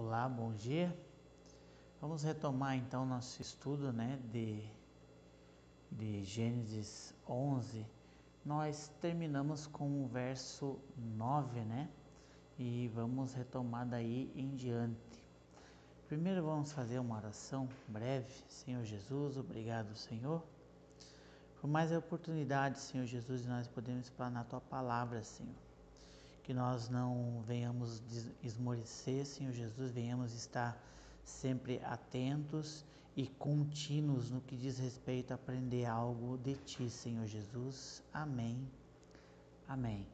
Olá, bom dia. Vamos retomar então nosso estudo, de Gênesis 11. Nós terminamos com o verso 9, E vamos retomar daí em diante. Primeiro vamos fazer uma oração breve. Senhor Jesus, obrigado, Senhor, por mais a oportunidade, Senhor Jesus, de nós podermos explanar a Tua palavra, Senhor. Que nós não venhamos esmorecer, Senhor Jesus, venhamos estar sempre atentos e contínuos no que diz respeito a aprender algo de Ti, Senhor Jesus. Amém. Amém.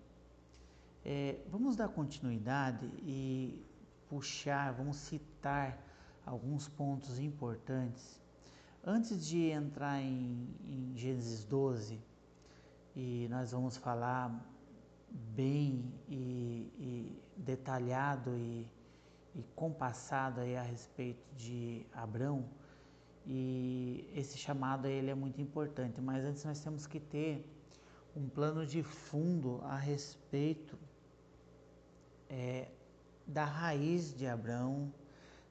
Vamos dar continuidade e vamos citar alguns pontos importantes. Antes de entrar em Gênesis 12, e nós vamos falar bem e detalhado e compassado aí a respeito de Abrão, e esse chamado a ele é muito importante, mas antes nós temos que ter um plano de fundo a respeito da raiz de Abrão,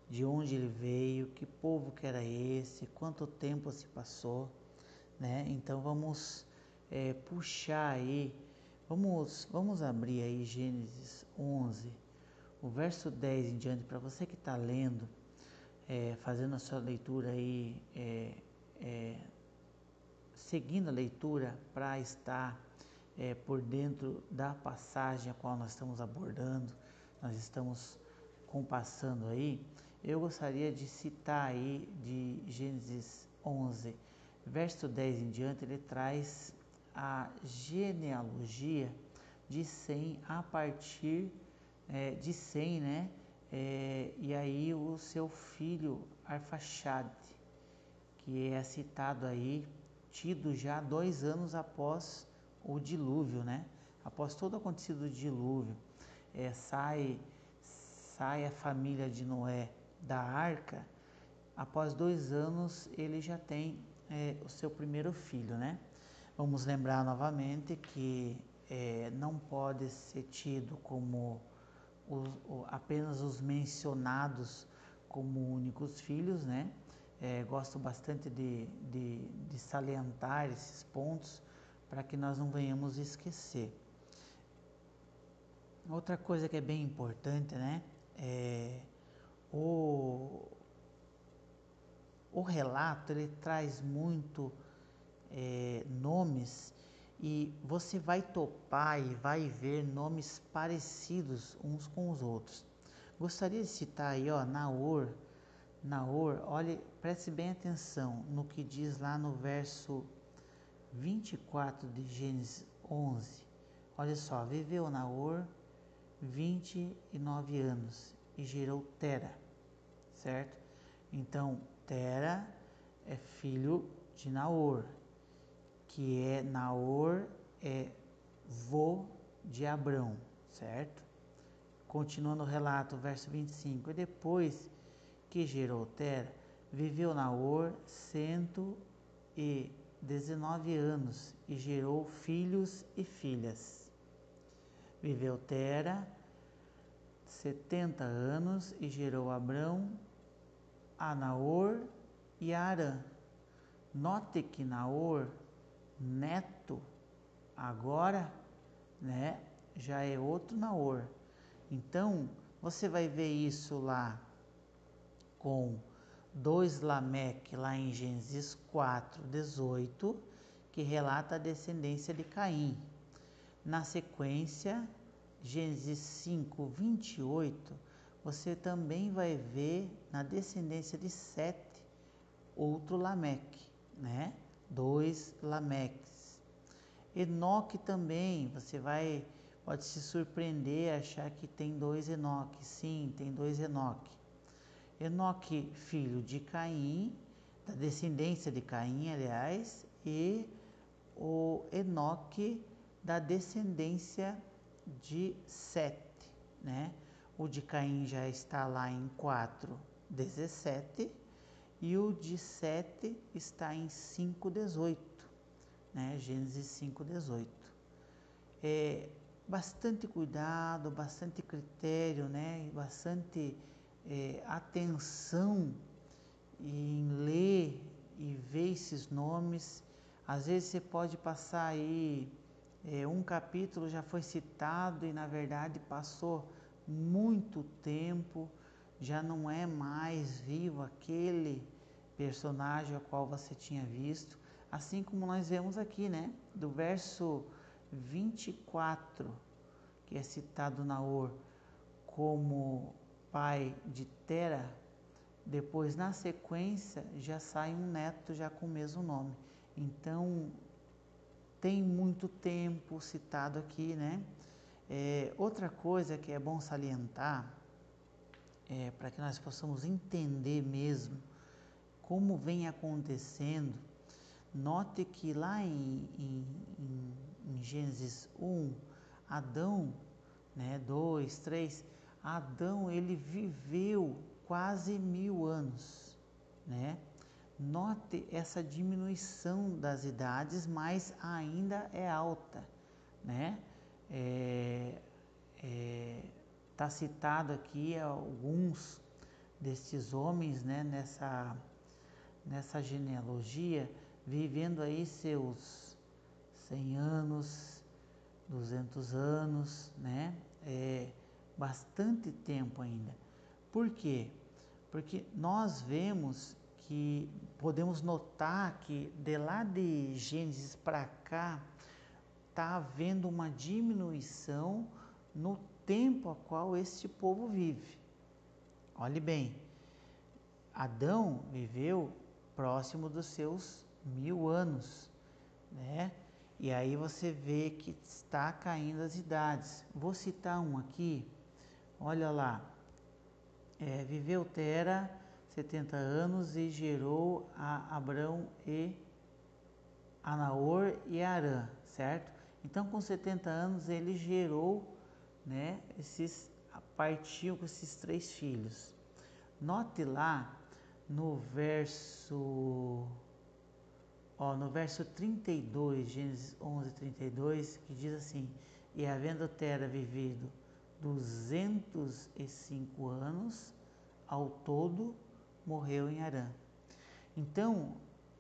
de onde ele veio, que povo que era esse, quanto tempo se passou, Então vamos puxar aí. Vamos abrir aí Gênesis 11, o verso 10 em diante, para você que está lendo, fazendo a sua leitura aí, seguindo a leitura para estar por dentro da passagem a qual nós estamos abordando, nós estamos compassando aí. Eu gostaria de citar aí de Gênesis 11, verso 10 em diante, ele traz a genealogia de Sem a partir de Sem, e aí o seu filho Arfaxade, que é citado aí, tido já 2 anos após o dilúvio, Após todo o acontecido do dilúvio, sai a família de Noé da arca. Após 2 anos ele já tem o seu primeiro filho, Vamos lembrar novamente que não pode ser tido como apenas os mencionados como únicos filhos, Gosto bastante de salientar esses pontos para que nós não venhamos esquecer. Outra coisa que é bem importante, o relato ele traz muito nomes, e você vai topar e vai ver nomes parecidos uns com os outros. Gostaria de citar aí, Naor, olhe, preste bem atenção no que diz lá no verso 24 de Gênesis 11. Olha só, viveu Naor 29 anos e gerou Tera, certo? Então, Tera é filho de Naor, que Naor é vô de Abrão, certo? Continuando o relato, verso 25. E depois que gerou Tera, viveu Naor 119 anos e gerou filhos e filhas. Viveu Tera 70 anos e gerou Abrão, a Naor e a Arã. Note que Naor, neto, agora, já é outro Naor. Então, você vai ver isso lá com 2 Lameque, lá em Gênesis 4, 18, que relata a descendência de Caim. Na sequência, Gênesis 5, 28, você também vai ver na descendência de Sete, outro Lameque, 2 Lameques. Enoque também, você pode se surpreender e achar que tem 2 Enoque. Sim, tem 2 Enoque. Enoque, filho de Caim, da descendência de Caim, aliás, e o Enoque da descendência de Sete, O de Caim já está lá em 4:17 e o de Sete está em 5:18, Gênesis 5:18. Bastante cuidado, bastante critério, bastante atenção em ler e ver esses nomes. Às vezes você pode passar aí, um capítulo já foi citado e na verdade passou muito tempo, já não é mais vivo aquele personagem ao qual você tinha visto, assim como nós vemos aqui, né? Do verso 24, que é citado Naor como pai de Tera, depois na sequência já sai um neto já com o mesmo nome. Então tem muito tempo citado aqui, né? Outra coisa que é bom salientar, para que nós possamos entender mesmo como vem acontecendo, note que lá em Gênesis 1, Adão, né, 2, 3, Adão ele viveu quase 1000 anos, né? Note essa diminuição das idades, mas ainda é alta, né? Tá citado aqui alguns destes homens, né, nessa genealogia, vivendo aí seus 100 anos, 200 anos, né? Bastante tempo ainda. Por quê? Porque nós vemos que podemos notar que de lá de Gênesis para cá está havendo uma diminuição no tempo a qual este povo vive. Olhe bem, Adão viveu próximo dos seus 1000 anos, né? E aí você vê que está caindo as idades. Vou citar um aqui, olha lá, viveu Tera 70 anos e gerou a Abrão e a Naor e a Arã, certo? Então com 70 anos ele gerou, né, partiu com esses 3 filhos. Note lá no verso 32, Gênesis 11, 32, que diz assim: e havendo Tera vivido 205 anos, ao todo morreu em Harã. Então,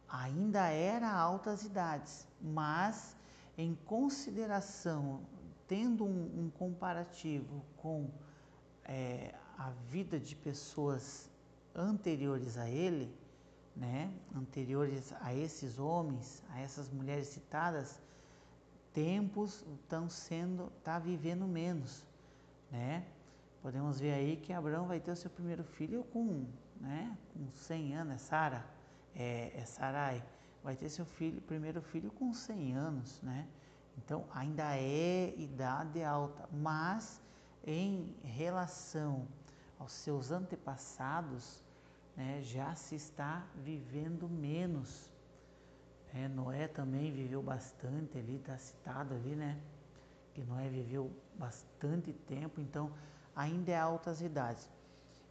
ainda era altas idades, mas em consideração, tendo um comparativo com a vida de pessoas anteriores a ele, né, anteriores a esses homens, a essas mulheres citadas, tempos está vivendo menos, né? Podemos ver aí que Abraão vai ter o seu primeiro filho com 100 anos, Sarai, vai ter seu primeiro filho com 100 anos, né? Então ainda é idade alta, mas em relação aos seus antepassados, né, já se está vivendo menos. Noé também viveu bastante ali, está citado ali, né? Que Noé viveu bastante tempo, então ainda é altas idades.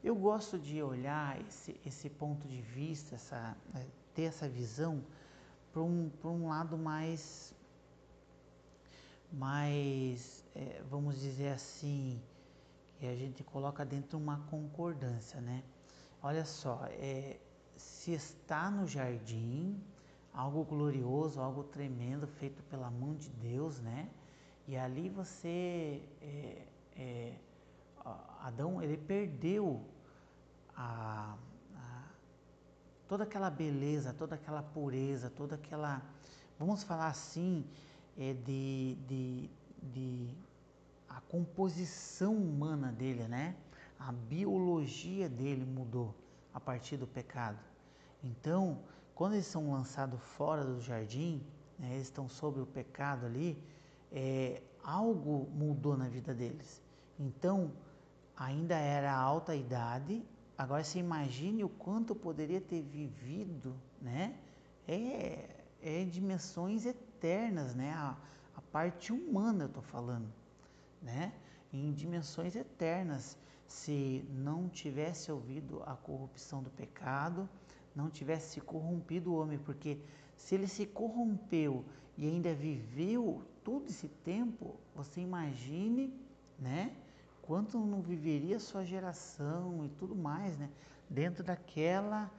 Eu gosto de olhar esse ponto de vista, ter essa visão para um lado mais vamos dizer assim, que a gente coloca dentro uma concordância, né? Olha só, se está no jardim, algo glorioso, algo tremendo feito pela mão de Deus, né? E ali Adão, ele perdeu toda aquela beleza, toda aquela pureza, toda aquela, vamos falar assim, a composição humana dele, né? A biologia dele mudou a partir do pecado. Então, quando eles são lançados fora do jardim, né, eles estão sob o pecado ali, algo mudou na vida deles. Então, ainda era alta idade, agora você imagine o quanto poderia ter vivido, né? Dimensões eternas, né? A parte humana eu estou falando, né? Em dimensões eternas, se não tivesse ouvido a corrupção do pecado, não tivesse se corrompido o homem, porque se ele se corrompeu e ainda viveu todo esse tempo, você imagine, né, quanto não viveria sua geração e tudo mais, né? Dentro daquela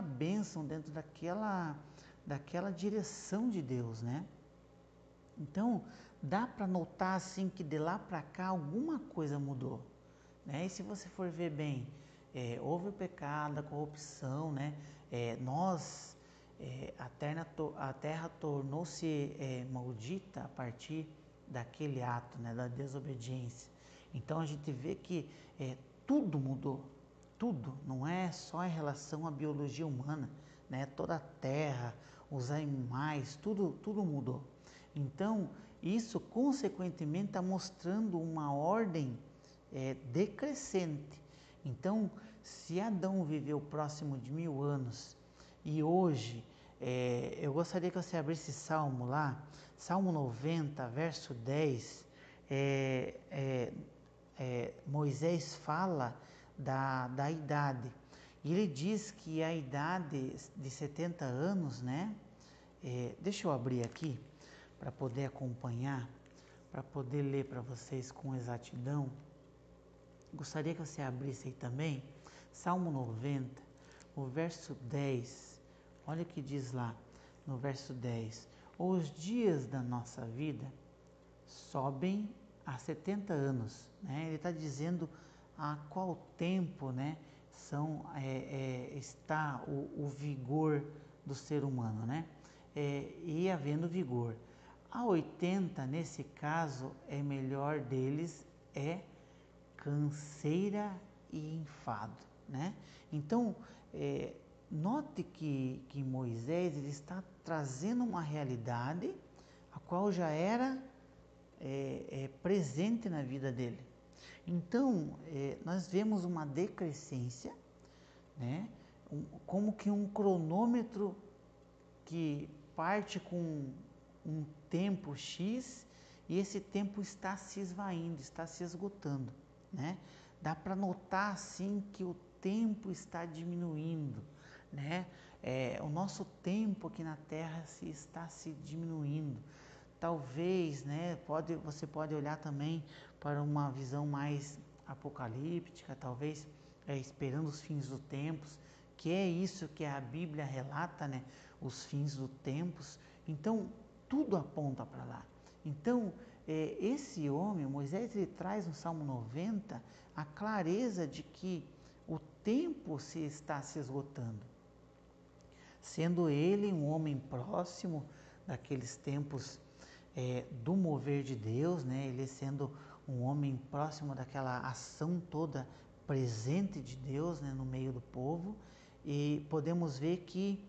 bênção, dentro daquela direção de Deus, né? Então, dá para notar assim que de lá para cá alguma coisa mudou, né? E se você for ver bem, houve o pecado, a corrupção, né? A terra tornou-se maldita a partir daquele ato, né? Da desobediência. Então a gente vê que tudo mudou, tudo, não é só em relação à biologia humana, né? Toda a terra, os animais, tudo mudou. Então, isso consequentemente está mostrando uma ordem decrescente. Então, se Adão viveu próximo de 1000 anos e hoje, eu gostaria que você abrisse Salmo lá, Salmo 90, verso 10, Moisés fala da idade. E ele diz que a idade de 70 anos, né? Deixa eu abrir aqui para poder acompanhar, para poder ler para vocês com exatidão. Gostaria que você abrisse aí também, Salmo 90, o verso 10. Olha o que diz lá no verso 10. Os dias da nossa vida sobem a 70 anos, né? Ele está dizendo a qual tempo, né, está o vigor do ser humano, né? E havendo vigor. A 80, nesse caso, melhor deles canseira e enfado, né? Então, note que Moisés ele está trazendo uma realidade a qual já era presente na vida dele. Então, nós vemos uma decrescência, né? Como que um cronômetro que parte com um tempo X e esse tempo está se esvaindo, está se esgotando, né? Dá para notar assim que o tempo está diminuindo, né? O nosso tempo aqui na Terra está se diminuindo. Talvez, né? Você pode olhar também para uma visão mais apocalíptica, talvez esperando os fins dos tempos, que é isso que a Bíblia relata, né? Os fins dos tempos. Então, tudo aponta para lá. Então, esse homem, Moisés, ele traz no Salmo 90 a clareza de que o tempo está se esgotando. Sendo ele um homem próximo daqueles tempos do mover de Deus, né? Ele sendo um homem próximo daquela ação toda presente de Deus, né? No meio do povo, e podemos ver que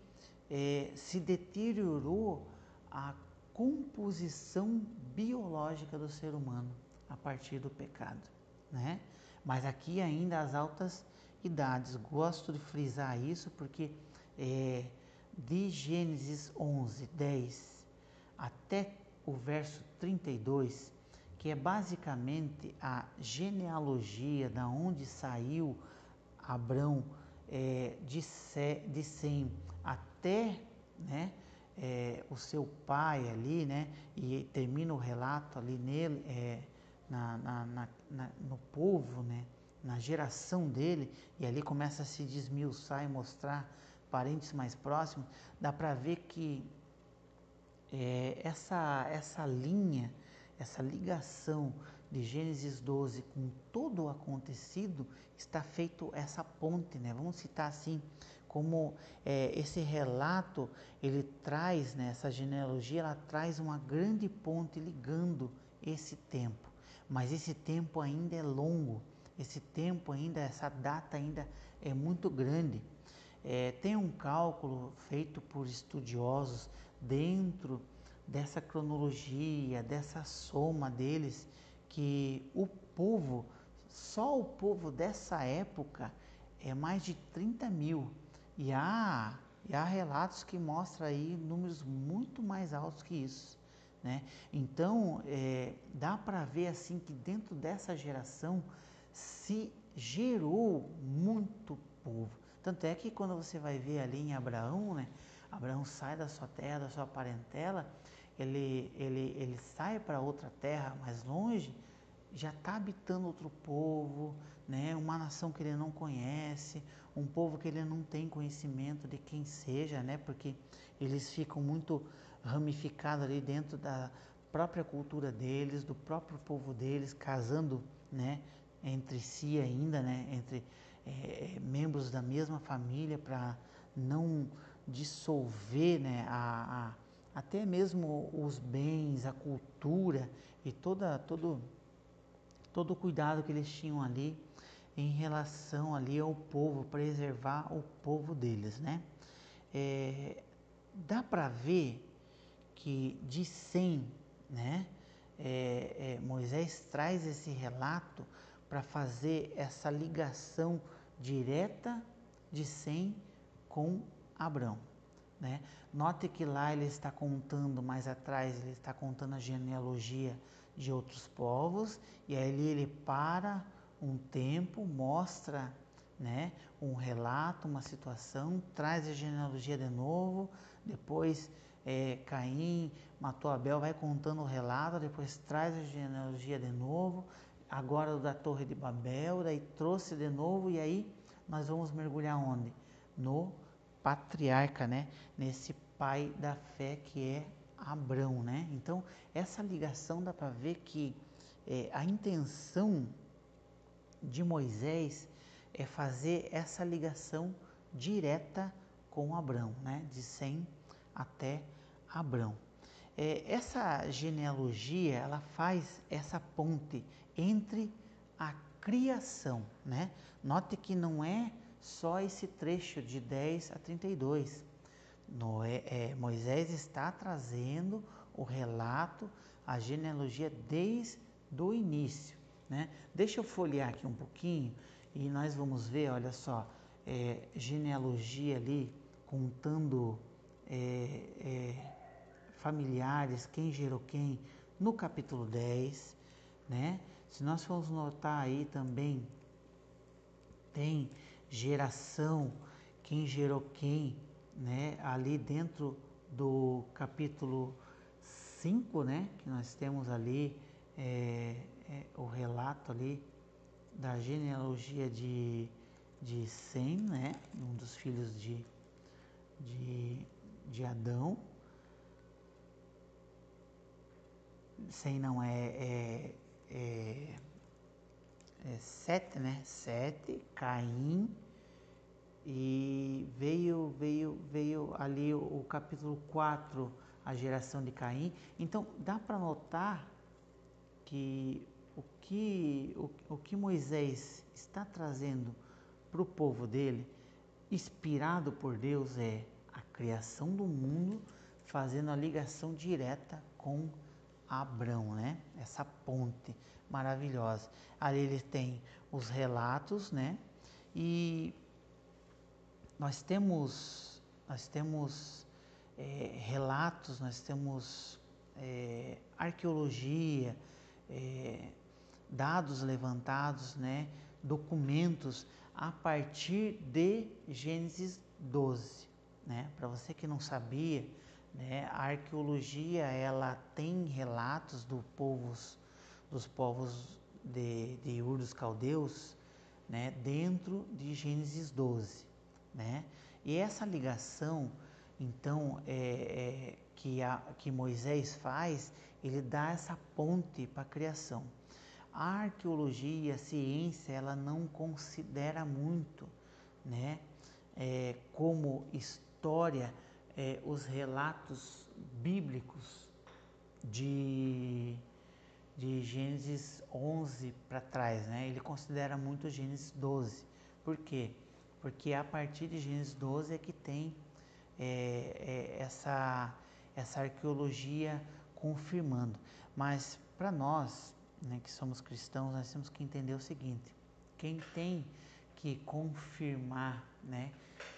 se deteriorou a composição biológica do ser humano a partir do pecado, né? Mas aqui ainda as altas idades, gosto de frisar isso porque de Gênesis 11, 10 até o verso 32, que é basicamente a genealogia da onde saiu Abrão de Sem até, né, o seu pai ali, né, e termina o relato ali nele, no povo, né, na geração dele, e ali começa a se desmiuçar e mostrar parentes mais próximos. Dá para ver que essa linha, essa ligação de Gênesis 12 com todo o acontecido, está feito essa ponte, né? Vamos citar assim, como esse relato, ele traz, né, essa genealogia, ela traz uma grande ponte ligando esse tempo. Mas esse tempo ainda é longo, esse tempo ainda, essa data ainda é muito grande. Tem um cálculo feito por estudiosos dentro dessa cronologia, dessa soma deles, que só o povo dessa época é mais de 30 mil. E há relatos que mostram aí números muito mais altos que isso, né? Então, dá para ver assim que dentro dessa geração se gerou muito povo. Tanto é que quando você vai ver ali em Abraão, né? Abraão sai da sua terra, da sua parentela, ele sai para outra terra mais longe, já está habitando outro povo, né? Uma nação que ele não conhece, um povo que ele não tem conhecimento de quem seja, né? Porque eles ficam muito ramificados ali dentro da própria cultura deles, do próprio povo deles, casando, né? Entre si ainda, né? Entre membros da mesma família, para não dissolver, né? Até mesmo os bens, a cultura e todo o cuidado que eles tinham ali em relação ali ao povo, preservar o povo deles, né? Dá para ver que de Sem, né? Moisés traz esse relato para fazer essa ligação direta de Sem com Abrão, né? Note que lá ele está contando, mais atrás ele está contando a genealogia de outros povos, e aí ele para um tempo, mostra, né, um relato, uma situação, traz a genealogia de novo, depois Caim matou Abel, vai contando o relato, depois traz a genealogia de novo, agora o da Torre de Babel, daí trouxe de novo, e aí nós vamos mergulhar onde? No patriarca, né? Nesse pai da fé que é Abrão, né? Então, essa ligação dá para ver que a intenção de Moisés é fazer essa ligação direta com Abrão, né? De Sem até Abrão. Essa genealogia, ela faz essa ponte entre a criação, né? Note que não é só esse trecho de 10 a 32. Moisés está trazendo o relato, a genealogia desde o início, né? Deixa eu folhear aqui um pouquinho e nós vamos ver, olha só, genealogia ali, contando familiares, quem gerou quem, no capítulo 10, né? Se nós formos notar aí também, tem geração, quem gerou quem, né? Ali dentro do capítulo 5, né? Que nós temos ali o relato ali da genealogia de Sem, né? Um dos filhos de Adão. Sem não é Sete, né? Sete, Caim, e veio ali o capítulo 4, a geração de Caim. Então, dá para notar que o que Moisés está trazendo para o povo dele, inspirado por Deus, é a criação do mundo, fazendo a ligação direta com Abrão, né? Essa ponte maravilhosa. Ali ele tem os relatos, né? E nós temos relatos, nós temos arqueologia, dados levantados, né? Documentos a partir de Gênesis 12, né? Para você que não sabia, né? A arqueologia ela tem relatos dos povos de Ur dos Caldeus, né? Dentro de Gênesis 12, né? E essa ligação, então, que Moisés faz, ele dá essa ponte para a criação. A arqueologia, a ciência, ela não considera muito, né? Como história, os relatos bíblicos de Gênesis 11 para trás, né? Ele considera muito Gênesis 12. Por quê? Porque a partir de Gênesis 12 é que tem essa arqueologia confirmando. Mas para nós, né, que somos cristãos, nós temos que entender o seguinte: quem tem que confirmar, né,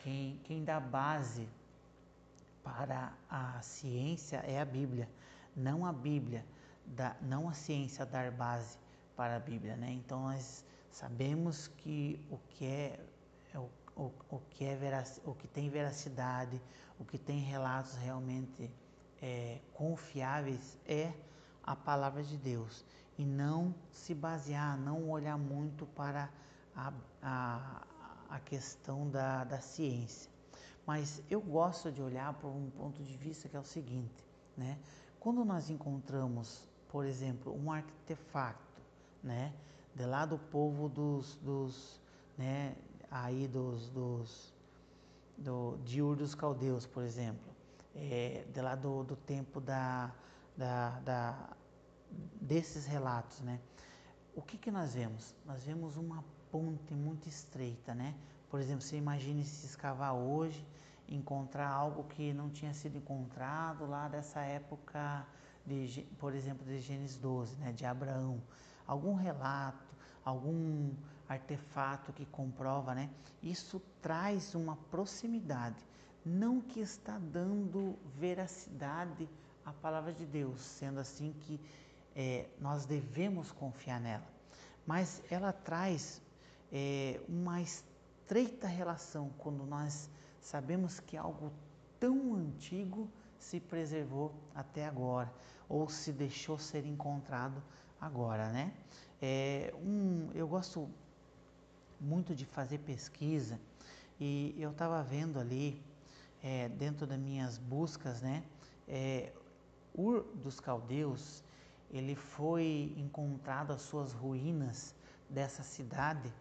quem dá base para a ciência é a Bíblia, não a Bíblia, não a ciência dar base para a Bíblia, né? Então nós sabemos que o que tem veracidade, o que tem relatos realmente confiáveis é a palavra de Deus. e não se basear, não olhar muito para a questão da ciência. Mas eu gosto de olhar por um ponto de vista que é o seguinte, né? Quando nós encontramos, por exemplo, um artefato, né, de lá do povo né, aí de Ur dos Caldeus, por exemplo, de lá do tempo desses relatos, né? O que nós vemos? Nós vemos uma ponte muito estreita, né? Por exemplo, você imagine se escavar hoje, encontrar algo que não tinha sido encontrado lá dessa época, por exemplo, de Gênesis 12, né? De Abraão. Algum relato, algum artefato que comprova, né? Isso traz uma proximidade, não que está dando veracidade à palavra de Deus, sendo assim que nós devemos confiar nela, mas ela traz uma estreita relação quando nós sabemos que algo tão antigo se preservou até agora, ou se deixou ser encontrado agora, né? Eu gosto muito de fazer pesquisa e eu estava vendo ali, dentro das minhas buscas, né? Ur dos Caldeus, ele foi encontrado as suas ruínas dessa cidade,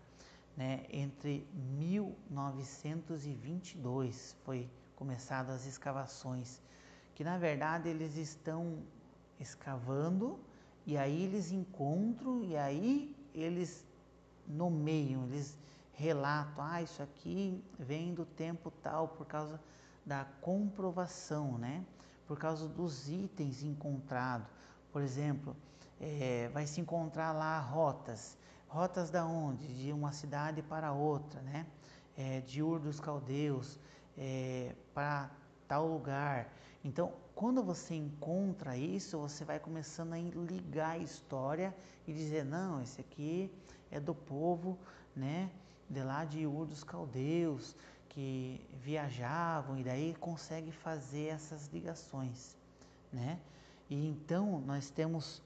né, entre 1922, foi começadas as escavações, que na verdade eles estão escavando e aí eles encontram e aí eles nomeiam, eles relatam, isso aqui vem do tempo tal por causa da comprovação, né? Por causa dos itens encontrados. Por exemplo, vai se encontrar lá rotas da onde? De uma cidade para outra, né? De Ur dos Caldeus, para tal lugar. Então, quando você encontra isso, você vai começando a ligar a história e dizer, não, esse aqui é do povo, né, de lá de Ur dos Caldeus, que viajavam e daí consegue fazer essas ligações, né? E então nós temos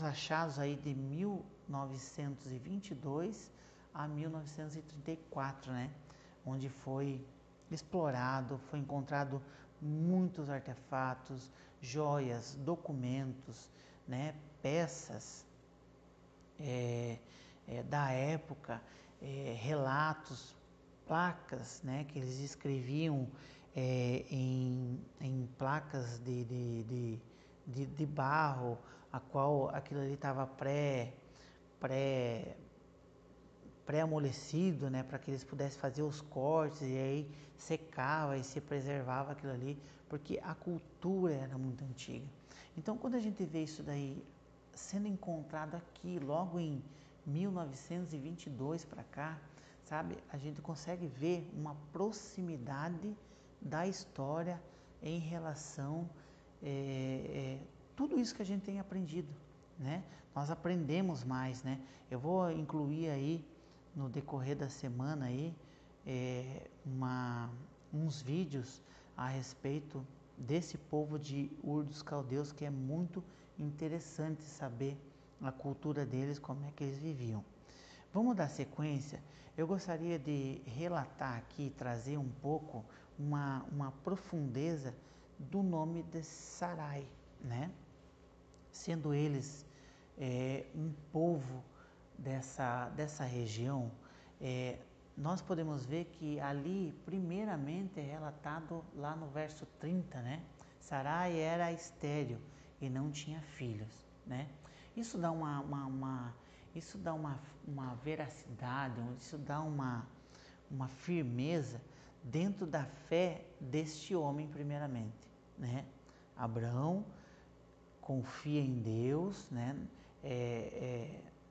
achados aí de 1922 a 1934, né? Onde foi explorado, foi encontrado muitos artefatos, joias, documentos, né? Peças da época, relatos, placas, né? Que eles escreviam em placas de barro, a qual aquilo ali estava pré-amolecido, né, para que eles pudessem fazer os cortes e aí secava e se preservava aquilo ali, porque a cultura era muito antiga. Então, quando a gente vê isso daí sendo encontrado aqui, logo em 1922 para cá, sabe, a gente consegue ver uma proximidade da história em relação tudo isso que a gente tem aprendido, né? Nós aprendemos mais, né? Eu vou incluir aí no decorrer da semana aí uns vídeos a respeito desse povo de Ur dos Caldeus, que é muito interessante saber a cultura deles, como é que eles viviam. Vamos dar sequência. Eu gostaria de relatar aqui, trazer um pouco uma profundeza do nome de Sarai, né? Sendo eles um povo dessa região, nós podemos ver que ali, primeiramente, é relatado lá no verso 30, né? Sarai era estéril e não tinha filhos, né? Isso dá uma veracidade, isso dá uma firmeza dentro da fé deste homem, primeiramente, né? Abraão confia em Deus, né?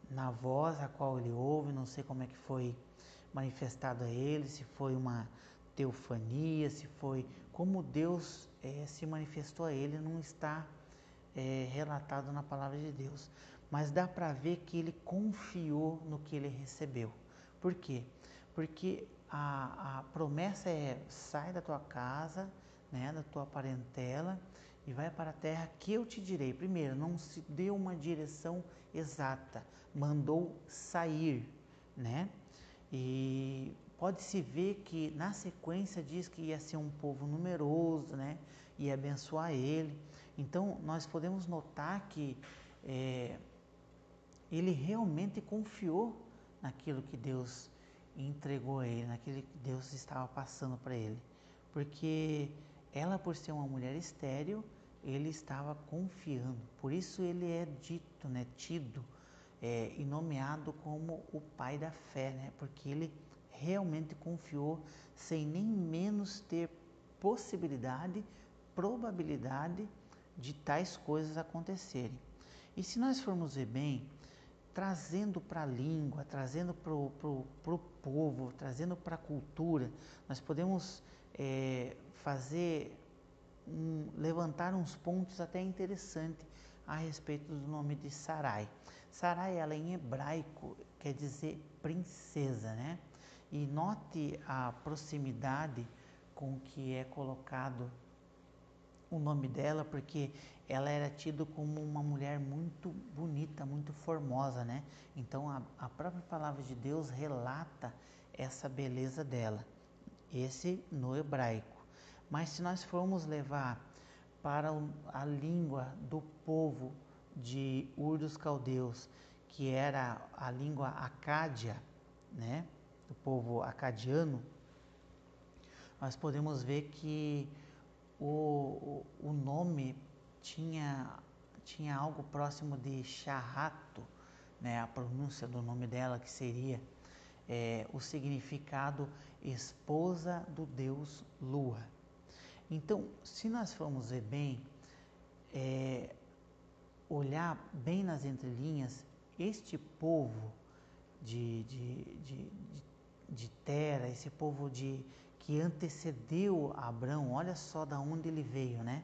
Na voz a qual ele ouve, não sei como é que foi manifestado a ele, se foi uma teofania, se foi como Deus se manifestou a ele, não está relatado na palavra de Deus, mas dá para ver que ele confiou no que ele recebeu. Por quê? Porque a promessa sai da tua casa, né, da tua parentela, e vai para a terra que eu te direi. Primeiro, não se deu uma direção exata, mandou sair, né? E pode-se ver que na sequência diz que ia ser um povo numeroso, né? Ia abençoar ele. Então nós podemos notar que ele realmente confiou naquilo que Deus entregou a ele, naquilo que Deus estava passando para ele. Porque ela, por ser uma mulher estéril, ele estava confiando. Por isso ele é dito, né, tido e nomeado como o pai da fé, né? Porque ele realmente confiou sem nem menos ter possibilidade, probabilidade de tais coisas acontecerem. E se nós formos ver bem, trazendo para a língua, trazendo para o povo, trazendo para a cultura, nós podemos levantar uns pontos até interessantes a respeito do nome de Sarai. Sarai, ela em hebraico quer dizer princesa, né? E note a proximidade com que é colocado o nome dela, porque ela era tida como uma mulher muito bonita, muito formosa, né? Então a própria palavra de Deus relata essa beleza dela, esse no hebraico. Mas se nós formos levar para a língua do povo de Ur dos Caldeus, que era a língua acádia, né? Do povo acadiano, nós podemos ver que o nome tinha algo próximo de charrato, né? A pronúncia do nome dela, que seria o significado esposa do deus Lua. Então, se nós formos ver bem, olhar bem nas entrelinhas, este povo de Tera, esse povo que antecedeu Abrão, olha só da onde ele veio, né?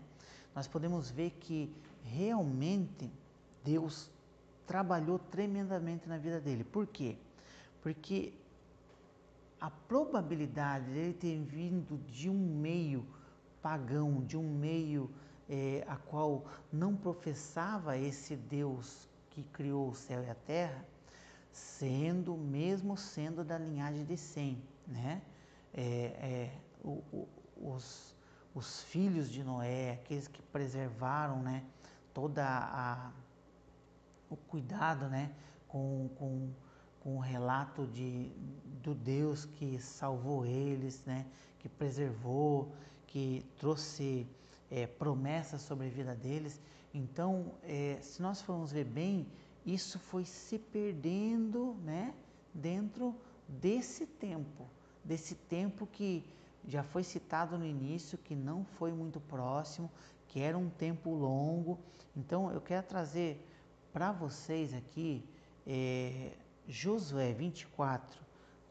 Nós podemos ver que realmente Deus trabalhou tremendamente na vida dele. Por quê? Porque a probabilidade de ele ter vindo de um meio pagão, de um meio a qual não professava esse Deus que criou o céu e a terra, mesmo sendo da linhagem de Sem, né? Os filhos de Noé, aqueles que preservaram, né, o cuidado, né, com o relato do Deus que salvou eles, né, que preservou, que trouxe promessas sobre a vida deles. Então, se nós formos ver bem, isso foi se perdendo, né, dentro desse tempo que já foi citado no início, que não foi muito próximo, que era um tempo longo. Então, eu quero trazer para vocês aqui Josué 24.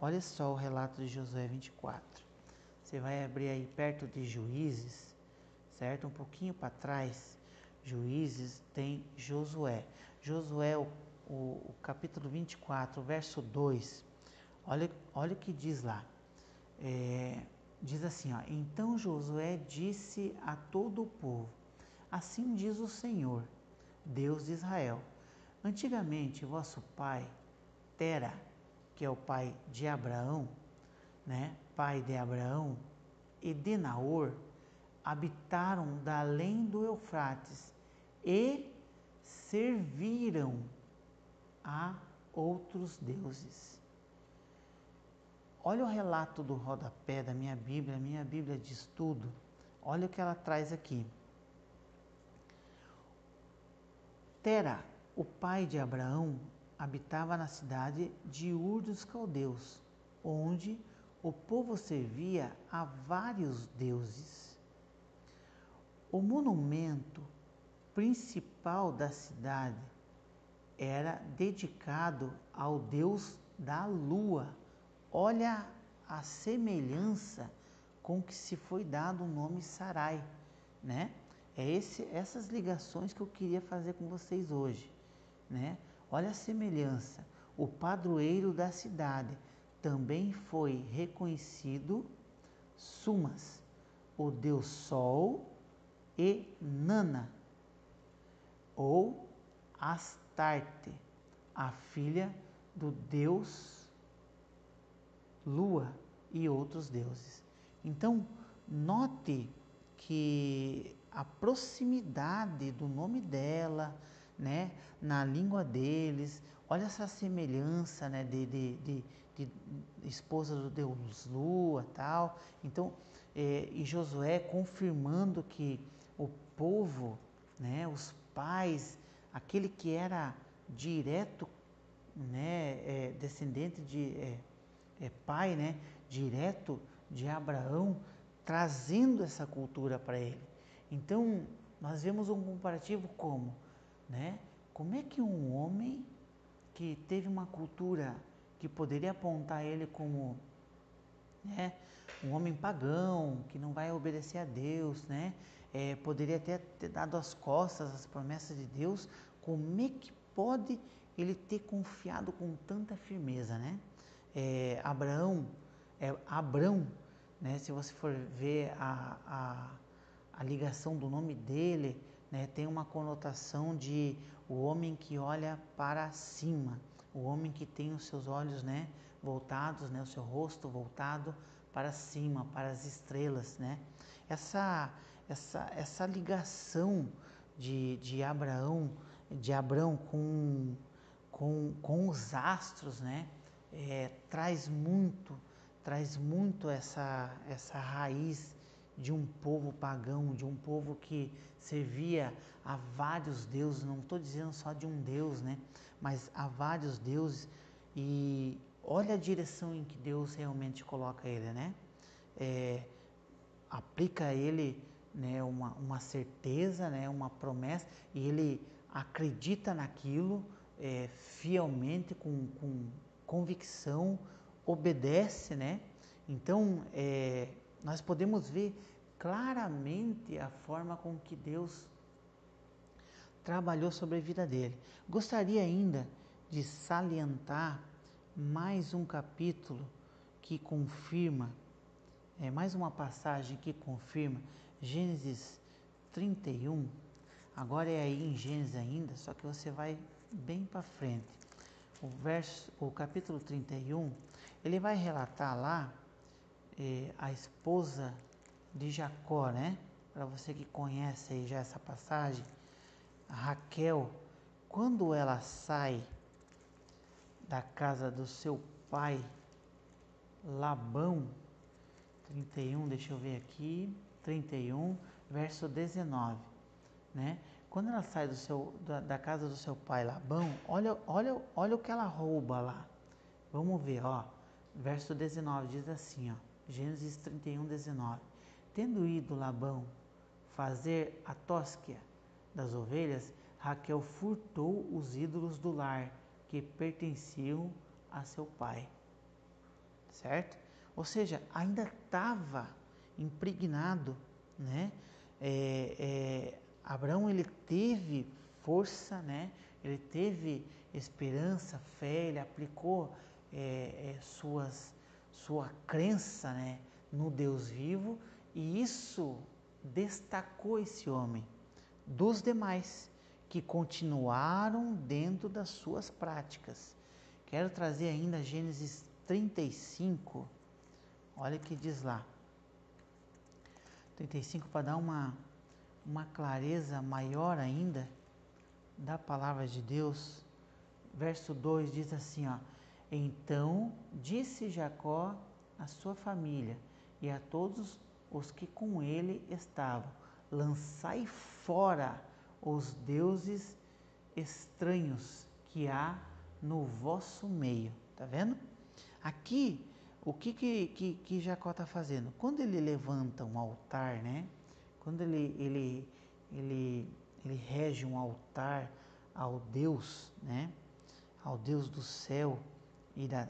Olha só o relato de Josué 24. Você vai abrir aí perto de Juízes, certo? Um pouquinho para trás, Juízes tem Josué. Josué, o capítulo 24, verso 2. Olha o que diz lá. Diz assim, ó: Então Josué disse a todo o povo: Assim diz o Senhor, Deus de Israel: Antigamente vosso pai Tera, que é o pai de Abraão, né, pai de Abraão, e de Naor, habitaram da além do Eufrates e serviram a outros deuses. Olha o relato do rodapé da minha Bíblia de estudo. Olha o que ela traz aqui. Tera, o pai de Abraão, habitava na cidade de Ur dos Caldeus, onde o povo servia a vários deuses. O monumento principal da cidade era dedicado ao deus da lua. Olha a semelhança com que se foi dado o nome Sarai, né? Essas ligações que eu queria fazer com vocês hoje, né? Olha a semelhança. O padroeiro da cidade também foi reconhecido Sumas, o deus Sol, Enana, ou Astarte, a filha do deus Lua e outros deuses. Então, note que a proximidade do nome dela, né, na língua deles, olha essa semelhança, né, de esposa do deus Lua, tal. Então, e Josué confirmando que o povo, né, os pais, aquele que era direto, né, descendente de pai, né, direto de Abraão, trazendo essa cultura para ele. Então, nós vemos um comparativo como, né, como é que um homem que teve uma cultura que poderia apontar ele como, né, um homem pagão, que não vai obedecer a Deus, né, poderia até ter dado as costas às promessas de Deus, como é que pode ele ter confiado com tanta firmeza, né? Abrão, né, se você for ver a ligação do nome dele, né, tem uma conotação de o homem que olha para cima, o homem que tem os seus olhos, né, voltados, né, o seu rosto voltado para cima, para as estrelas, né? Essa ligação de Abrão com os astros, né? Traz muito essa raiz de um povo pagão, de um povo que servia a vários deuses. Não estou dizendo só de um Deus, né? Mas a vários deuses. E olha a direção em que Deus realmente coloca ele, né? Aplica a ele, né, uma certeza, né, uma promessa, e ele acredita naquilo fielmente, com convicção, obedece, né? Então, nós podemos ver claramente a forma com que Deus trabalhou sobre a vida dele. Gostaria ainda de salientar mais um capítulo que confirma, mais uma passagem que confirma, Gênesis 31, agora é aí em Gênesis ainda, só que você vai bem para frente. O capítulo 31, ele vai relatar lá a esposa de Jacó, né? Para você que conhece aí já essa passagem, a Raquel, quando ela sai da casa do seu pai Labão, 31, deixa eu ver aqui, 31, verso 19, né? Quando ela sai da casa do seu pai Labão, olha o que ela rouba lá. Vamos ver, ó. Verso 19 diz assim, ó. Gênesis 31, 19. Tendo ido Labão fazer a tosquia das ovelhas, Raquel furtou os ídolos do lar que pertenciam a seu pai. Certo? Ou seja, ainda estava impregnado, né? Abraão, ele teve força, né? Ele teve esperança, fé, ele aplicou sua crença, né, no Deus vivo, e isso destacou esse homem dos demais que continuaram dentro das suas práticas. Quero trazer ainda Gênesis 35, olha o que diz lá. 35 para dar uma clareza maior ainda da palavra de Deus. Verso 2 diz assim, ó: Então disse Jacó à sua família e a todos os que com ele estavam: lançai fora os deuses estranhos que há no vosso meio. Tá vendo? Aqui, o que Jacó está fazendo? Quando ele levanta um altar, né? Quando ele rege um altar ao Deus, né? Ao Deus do céu,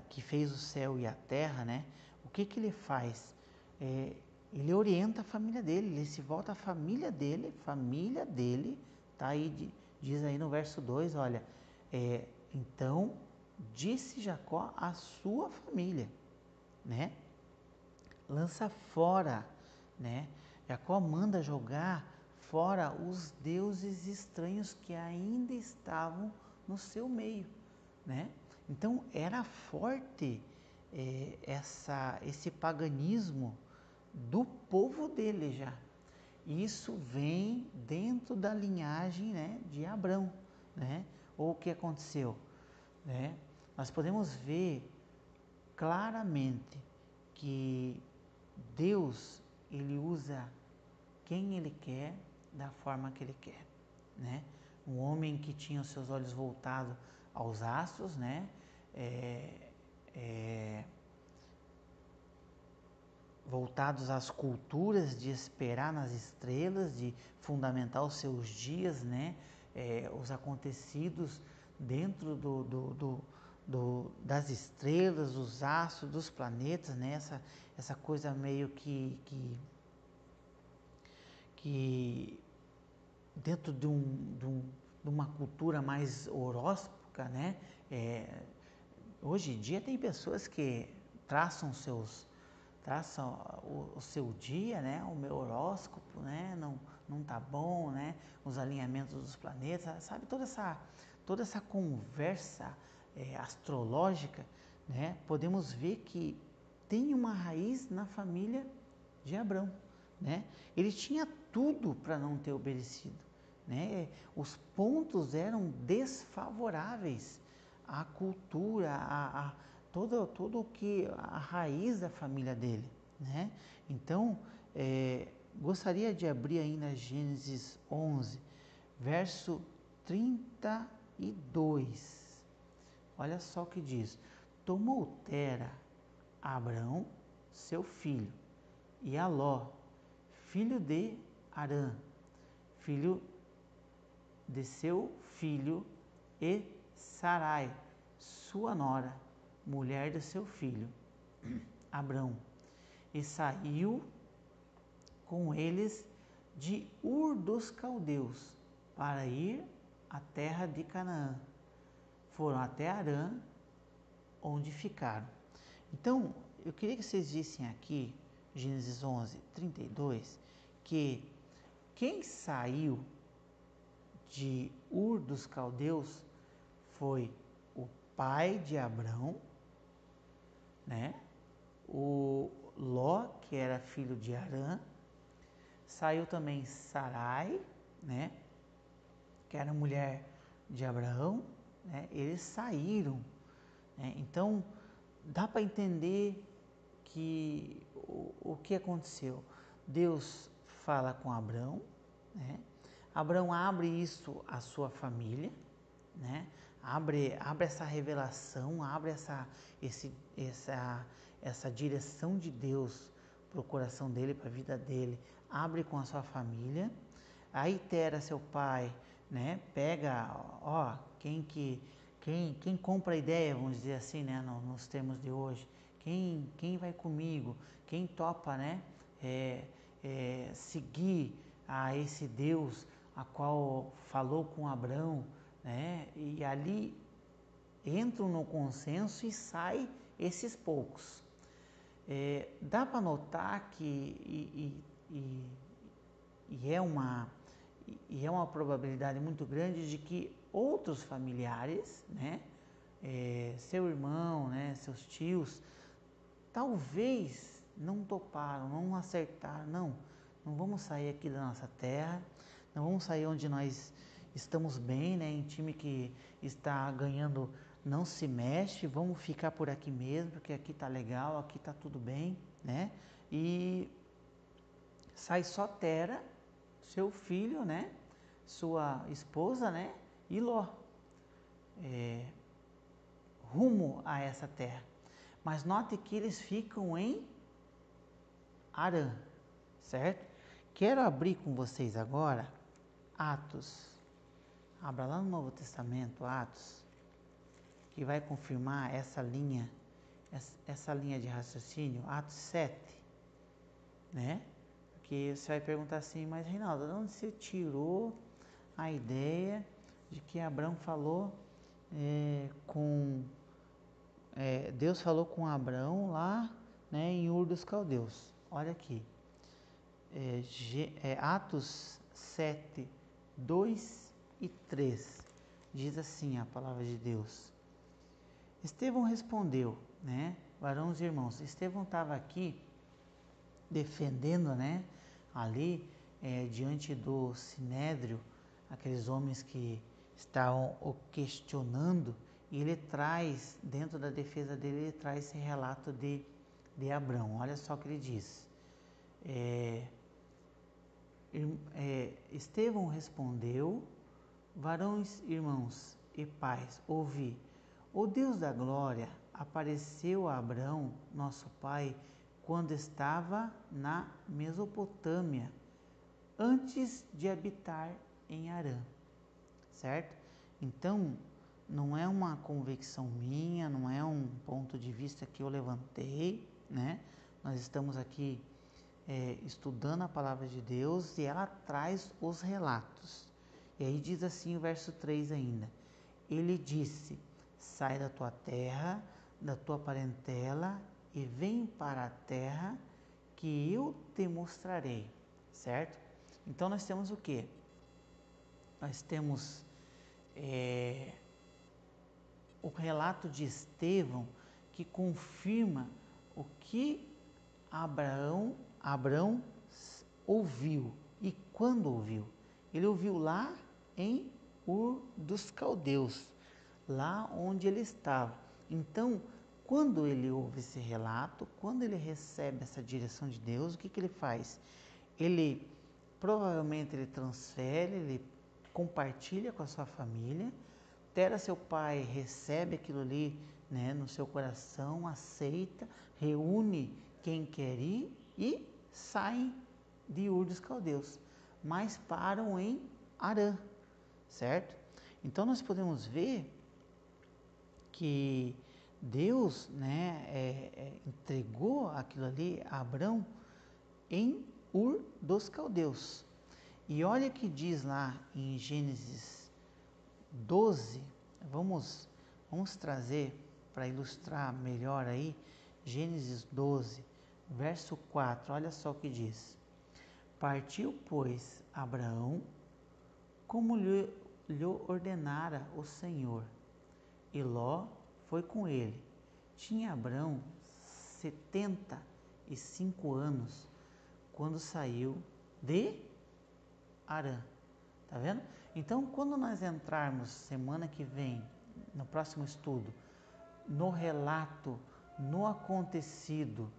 que fez o céu e a terra, né? O que ele faz? Ele orienta a família dele, ele se volta à família dele, tá aí, diz aí no verso 2, olha, então disse Jacó à sua família, né? Lança fora, né? Jacó manda jogar fora os deuses estranhos que ainda estavam no seu meio, né? Então era forte esse paganismo do povo dele já. Isso vem dentro da linhagem, né, de Abrão, né? Ou o que aconteceu, né? Nós podemos ver claramente que Deus, ele usa quem ele quer, da forma que ele quer, né? Um homem que tinha os seus olhos voltados aos astros, né? Voltados às culturas, de esperar nas estrelas, de fundamentar os seus dias, né? Os acontecidos dentro das estrelas, dos astros, dos planetas, né? Essa coisa meio que dentro de uma cultura mais horóscopica, né? Hoje em dia tem pessoas que traçam o seu dia, né? O meu horóscopo, né? Não tá bom, né? Os alinhamentos dos planetas, sabe? Toda essa conversa astrológica, né? Podemos ver que tem uma raiz na família de Abrão, né? Ele tinha tudo para não ter obedecido, né? Os pontos eram desfavoráveis à cultura, todo o que a raiz da família dele, né? Então, gostaria de abrir aí na Gênesis 11, verso 32. Olha só o que diz: tomou Tera Abrão, seu filho, e a Ló, filho de Harã, filho de seu filho, e Sarai, sua nora, mulher de seu filho, Abrão, e saiu com eles de Ur dos Caldeus para ir à terra de Canaã. Foram até Harã, onde ficaram. Então, eu queria que vocês vissem aqui, Gênesis 11, 32, que quem saiu de Ur dos Caldeus foi o pai de Abrão, né? O Ló, que era filho de Harã, saiu também Sarai, né? Que era mulher de Abraão, né? Eles saíram, né? Então, dá para entender que o que aconteceu. Deus fala com Abrão, né? Abrão abre isso à sua família, né? Abre essa revelação, abre essa direção de Deus para o coração dele, para a vida dele, abre com a sua família. Aí Tera, seu pai, né? Pega, ó, quem compra a ideia, vamos dizer assim, né? Nos termos de hoje, quem vai comigo, quem topa, né? Seguir a esse Deus a qual falou com Abrão, né? E ali entram no consenso e sai esses poucos. Dá para notar que é uma probabilidade muito grande de que outros familiares, né? Seu irmão, né? Seus tios, talvez não toparam, não acertaram, não vamos sair aqui da nossa terra, não vamos sair onde nós estamos bem, né? Em time que está ganhando não se mexe, vamos ficar por aqui mesmo, porque aqui tá legal, aqui tá tudo bem, né? E sai só Tera, seu filho, né? Sua esposa, né? E Ló, rumo a essa terra. Mas note que eles ficam em Harã, certo? Quero abrir com vocês agora Atos. Abra lá no Novo Testamento, Atos, que vai confirmar essa linha de raciocínio, Atos 7, né? Porque você vai perguntar assim, mas Reinaldo, de onde você tirou a ideia de que Abraão falou Deus falou com Abraão lá, né, em Ur dos Caldeus? Olha aqui, Atos 7, 2 e 3. Diz assim a palavra de Deus. Estevão respondeu, né? Varões e irmãos, Estevão estava aqui defendendo, né? Ali, diante do Sinédrio, aqueles homens que estavam o questionando, e ele traz, dentro da defesa dele, ele traz esse relato de Abrão. Olha só o que ele diz. Estevão respondeu, varões, irmãos e pais, ouvi, o Deus da glória apareceu a Abrão, nosso pai, quando estava na Mesopotâmia, antes de habitar em Harã, certo? Então, não é uma convicção minha, não é um ponto de vista que eu levantei, né? Nós estamos aqui estudando a palavra de Deus e ela traz os relatos. E aí diz assim o verso 3 ainda. Ele disse, sai da tua terra, da tua parentela e vem para a terra que eu te mostrarei, certo? Então nós temos o quê? Nós temos o relato de Estevão que confirma o que Abrão ouviu. E quando ouviu? Ele ouviu lá em Ur dos Caldeus, lá onde ele estava. Então, quando ele ouve esse relato, quando ele recebe essa direção de Deus, o que ele faz? Ele provavelmente ele transfere, ele compartilha com a sua família. Tera, seu pai, recebe aquilo ali, né, no seu coração, aceita, reúne quem quer ir e saem de Ur dos Caldeus, mas param em Harã, certo? Então nós podemos ver que Deus, né, entregou aquilo ali a Abrão em Ur dos Caldeus. E olha que diz lá em Gênesis 12, vamos trazer para ilustrar melhor aí, Gênesis 12, verso 4, olha só o que diz. Partiu, pois, Abraão, como lhe ordenara o Senhor, e Ló foi com ele. Tinha Abraão 75 anos, quando saiu de Harã. Tá vendo? Então, quando nós entrarmos semana que vem, no próximo estudo, no relato, no acontecido,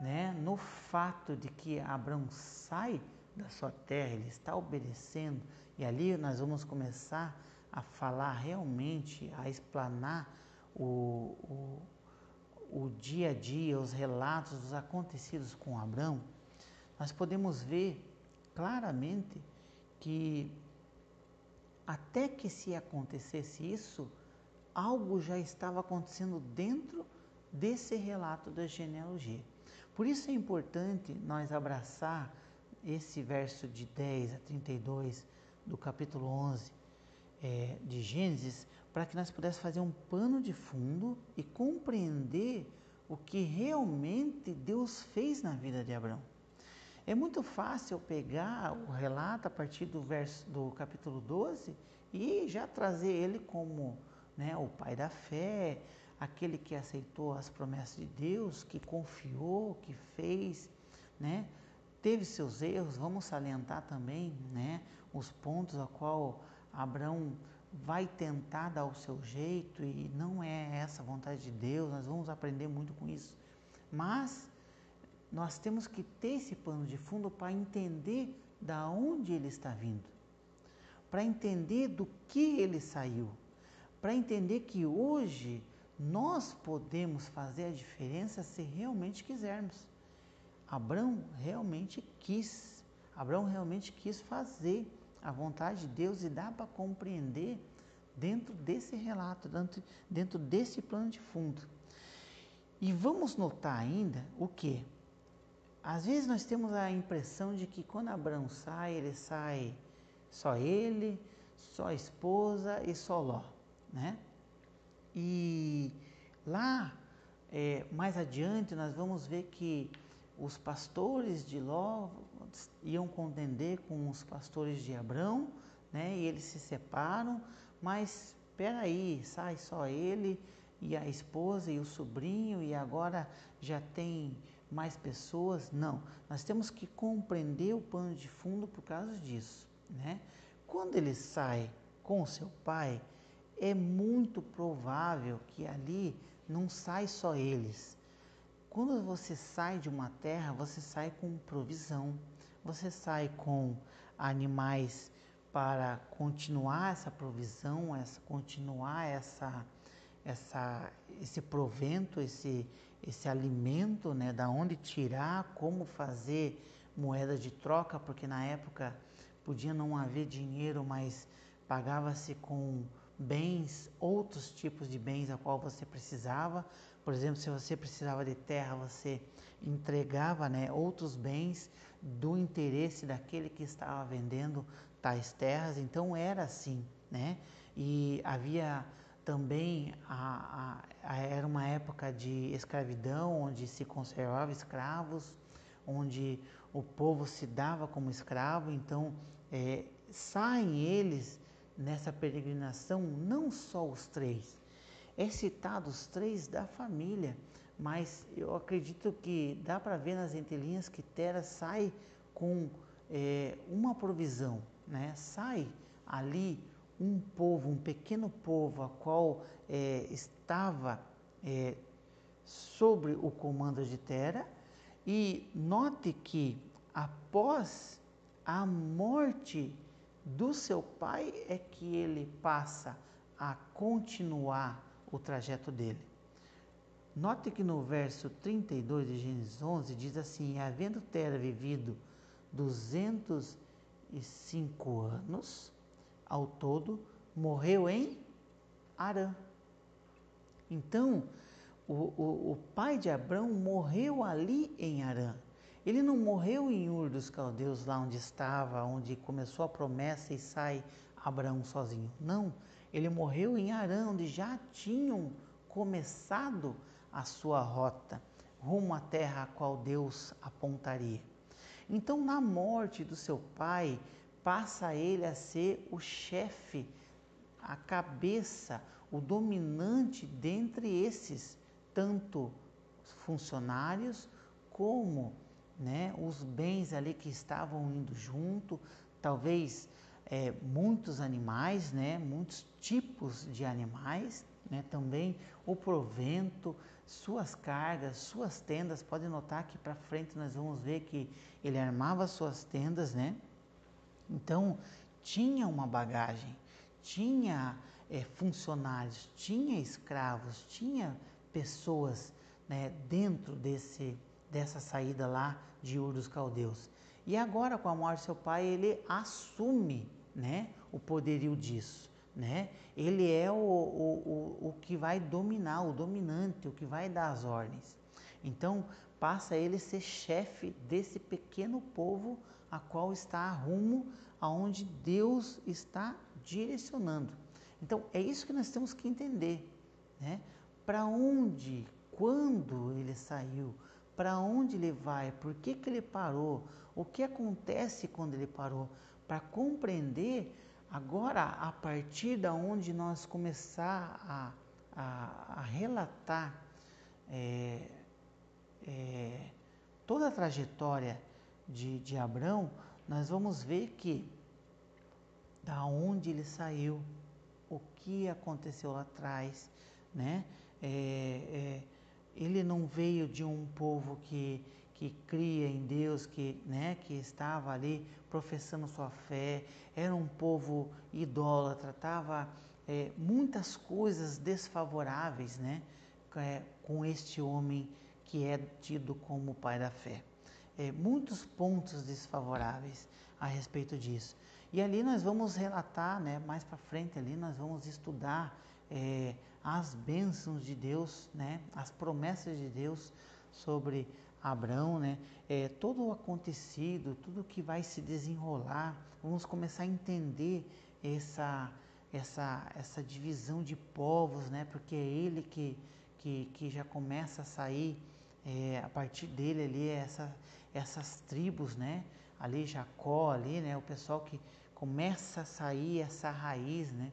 né, no fato de que Abrão sai da sua terra, ele está obedecendo, e ali nós vamos começar a falar realmente, a explanar o dia a dia, os relatos dos acontecidos com Abrão, nós podemos ver claramente que até que se acontecesse isso, algo já estava acontecendo dentro desse relato da genealogia. Por isso é importante nós abraçar esse verso de 10 a 32 do capítulo 11 de Gênesis, para que nós pudéssemos fazer um pano de fundo e compreender o que realmente Deus fez na vida de Abrão. É muito fácil pegar o relato a partir do capítulo 12 e já trazer ele como, né, o pai da fé, aquele que aceitou as promessas de Deus, que confiou, que fez, né, teve seus erros. Vamos salientar também, né, os pontos a qual Abrão vai tentar dar o seu jeito e não é essa a vontade de Deus. Nós vamos aprender muito com isso. Mas nós temos que ter esse pano de fundo para entender da onde ele está vindo, para entender do que ele saiu, para entender que hoje nós podemos fazer a diferença se realmente quisermos. Abrão realmente quis fazer a vontade de Deus e dá para compreender dentro desse relato, dentro desse plano de fundo. E vamos notar ainda o que? Às vezes nós temos a impressão de que quando Abrão sai, ele sai só ele, só a esposa e só Ló, né? E lá, mais adiante, nós vamos ver que os pastores de Ló iam contender com os pastores de Abrão, né? E eles se separam, mas espera aí, sai só ele e a esposa e o sobrinho e agora já tem mais pessoas. Não, nós temos que compreender o pano de fundo por causa disso, né? Quando ele sai com seu pai, é muito provável que ali não sai só eles. Quando você sai de uma terra, você sai com provisão, você sai com animais para continuar essa provisão, continuar esse provento, esse alimento, né? Da onde tirar, como fazer moeda de troca, porque na época podia não haver dinheiro, mas pagava-se com bens, outros tipos de bens a qual você precisava. Por exemplo, se você precisava de terra, você entregava, né, outros bens do interesse daquele que estava vendendo tais terras. Então era assim, né? E havia também era uma época de escravidão, onde se conservava escravos, onde o povo se dava como escravo. Então saem eles nessa peregrinação, não só os três, é citado os três da família, mas eu acredito que dá para ver nas entrelinhas que Tera sai com uma provisão, né? Sai ali um povo, um pequeno povo, a qual estava sobre o comando de Tera. E note que após a morte do seu pai é que ele passa a continuar o trajeto dele. Note que no verso 32 de Gênesis 11 diz assim: havendo Tera vivido 205 anos ao todo, morreu em Harã. Então, o pai de Abrão morreu ali em Harã. Ele não morreu em Ur dos Caldeus, lá onde estava, onde começou a promessa e sai Abraão sozinho. Não, ele morreu em Harã, onde já tinham começado a sua rota, rumo à terra a qual Deus apontaria. Então, na morte do seu pai, passa ele a ser o chefe, a cabeça, o dominante dentre esses, tanto funcionários como, né, os bens ali que estavam indo junto, talvez muitos animais, né, muitos tipos de animais, né, também o provento, suas cargas, suas tendas. Pode notar que para frente nós vamos ver que ele armava suas tendas, né? Então tinha uma bagagem, tinha funcionários, tinha escravos, tinha pessoas, né, dentro dessa saída lá de Ur dos Caldeus. E agora, com a morte do seu pai, ele assume, né, o poderio disso, né? Ele é o que vai dominar, o dominante, o que vai dar as ordens. Então passa ele a ser chefe desse pequeno povo a qual está rumo aonde Deus está direcionando. Então é isso que nós temos que entender, né? Para onde, quando ele saiu, para onde ele vai, por que ele parou, o que acontece quando ele parou, para compreender agora, a partir da onde nós começar a relatar toda a trajetória de Abrão, nós vamos ver que da onde ele saiu, o que aconteceu lá atrás, né? Ele não veio de um povo que cria em Deus, né, que estava ali professando sua fé, era um povo idólatra, tratava muitas coisas desfavoráveis, né, com este homem que é tido como o pai da fé. Muitos pontos desfavoráveis a respeito disso. E ali nós vamos relatar, né, mais para frente ali nós vamos estudar as bênçãos de Deus, né, as promessas de Deus sobre Abrão, né, todo o acontecido, tudo que vai se desenrolar. Vamos começar a entender essa divisão de povos, né, porque é ele que já começa a sair a partir dele ali, essas tribos, né? Ali Jacó, ali, né? O pessoal que começa a sair essa raiz, né?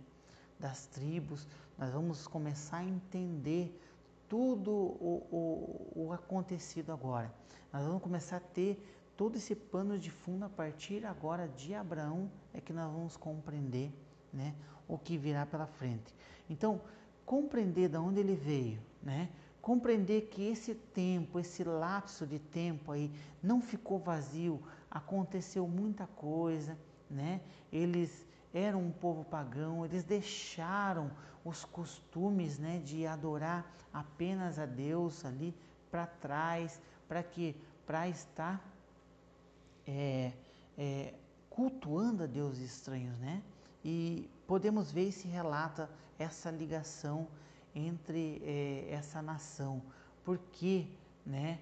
Das tribos, nós vamos começar a entender tudo o acontecido agora. Nós vamos começar a ter todo esse pano de fundo a partir agora de Abraão, é que nós vamos compreender, né, o que virá pela frente. Então, compreender de onde ele veio, né, compreender que esse tempo, esse lapso de tempo aí não ficou vazio, aconteceu muita coisa, né, eles eram um povo pagão, eles deixaram os costumes, né, de adorar apenas a Deus ali para trás, para estar cultuando a deuses estranhos, né? E podemos ver e se relata essa ligação entre essa nação, porque, né,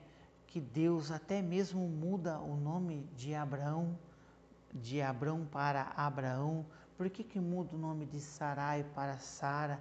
que Deus até mesmo muda o nome de Abraão para Abraão. Por que muda o nome de Sarai para Sara?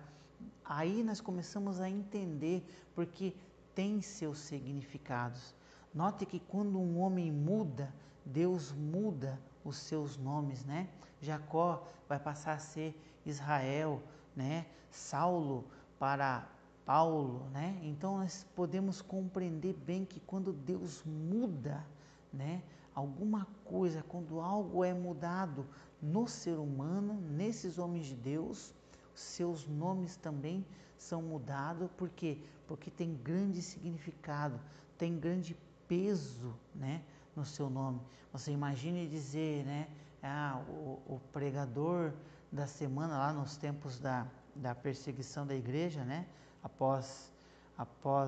Aí nós começamos a entender, porque tem seus significados. Note que quando um homem muda, Deus muda os seus nomes, né? Jacó vai passar a ser Israel, né? Saulo para Paulo, né? Então nós podemos compreender bem que quando Deus muda, né, alguma coisa, quando algo é mudado no ser humano, nesses homens de Deus, seus nomes também são mudados. Por quê? Porque tem grande significado, tem grande peso, né, no seu nome. Você imagine dizer, né, o pregador da semana lá nos tempos da perseguição da igreja, né, após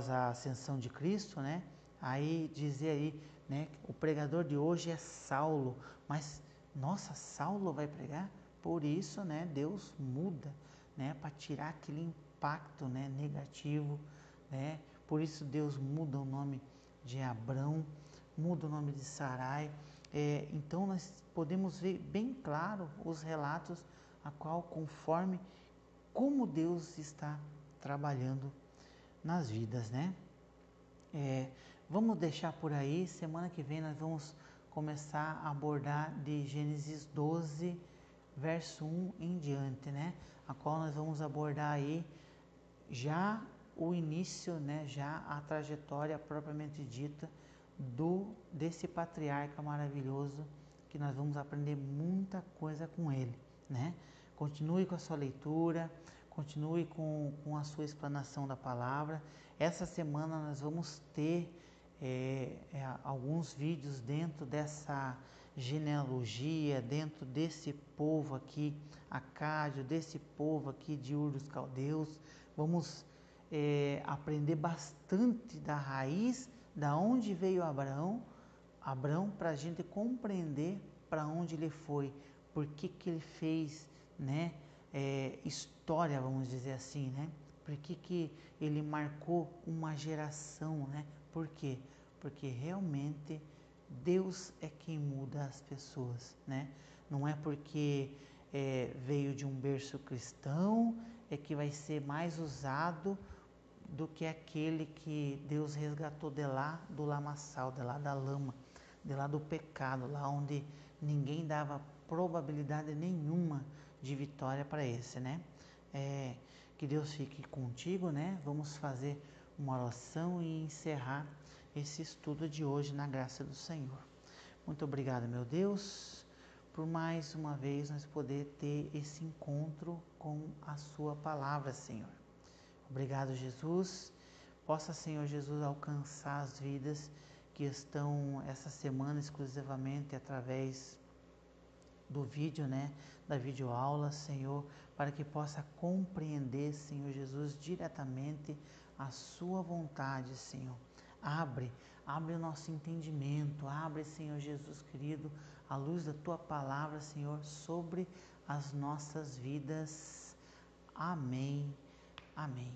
a ascensão de Cristo, né, aí dizer aí, né, o pregador de hoje é Saulo, mas nossa, Saulo vai pregar? Por isso, né, Deus muda, né, para tirar aquele impacto, né, negativo, né? Por isso Deus muda o nome de Abrão, muda o nome de Sarai. Então nós podemos ver bem claro os relatos a qual conforme como Deus está trabalhando nas vidas, né? Vamos deixar por aí. Semana que vem nós vamos começar a abordar de Gênesis 12, verso 1 em diante, né? A qual nós vamos abordar aí já o início, né? Já a trajetória propriamente dita desse patriarca maravilhoso, que nós vamos aprender muita coisa com ele, né? Continue com a sua leitura, continue com a sua explanação da palavra. Essa semana nós vamos ter alguns vídeos dentro dessa genealogia, dentro desse povo aqui, acádio, desse povo aqui de Ur dos Caldeus. Vamos aprender bastante da raiz, da onde veio Abraão, para a gente compreender para onde ele foi, por que ele fez, né, história, vamos dizer assim, né? Por que ele marcou uma geração, né? Por quê? Porque realmente Deus é quem muda as pessoas, né? Não é porque veio de um berço cristão que vai ser mais usado do que aquele que Deus resgatou de lá do lamaçal, de lá da lama, de lá do pecado, lá onde ninguém dava probabilidade nenhuma de vitória para esse, né? Que Deus fique contigo, né? Vamos fazer uma oração e encerrar esse estudo de hoje na graça do Senhor. Muito obrigado, meu Deus, por mais uma vez nós poder ter esse encontro com a sua palavra, Senhor. Obrigado, Jesus. Possa, Senhor Jesus, alcançar as vidas que estão essa semana exclusivamente através do vídeo, né, da videoaula, Senhor, para que possa compreender, Senhor Jesus, diretamente a sua vontade, Senhor. Abre o nosso entendimento, abre, Senhor Jesus querido, a luz da tua palavra, Senhor, sobre as nossas vidas. Amém. Amém.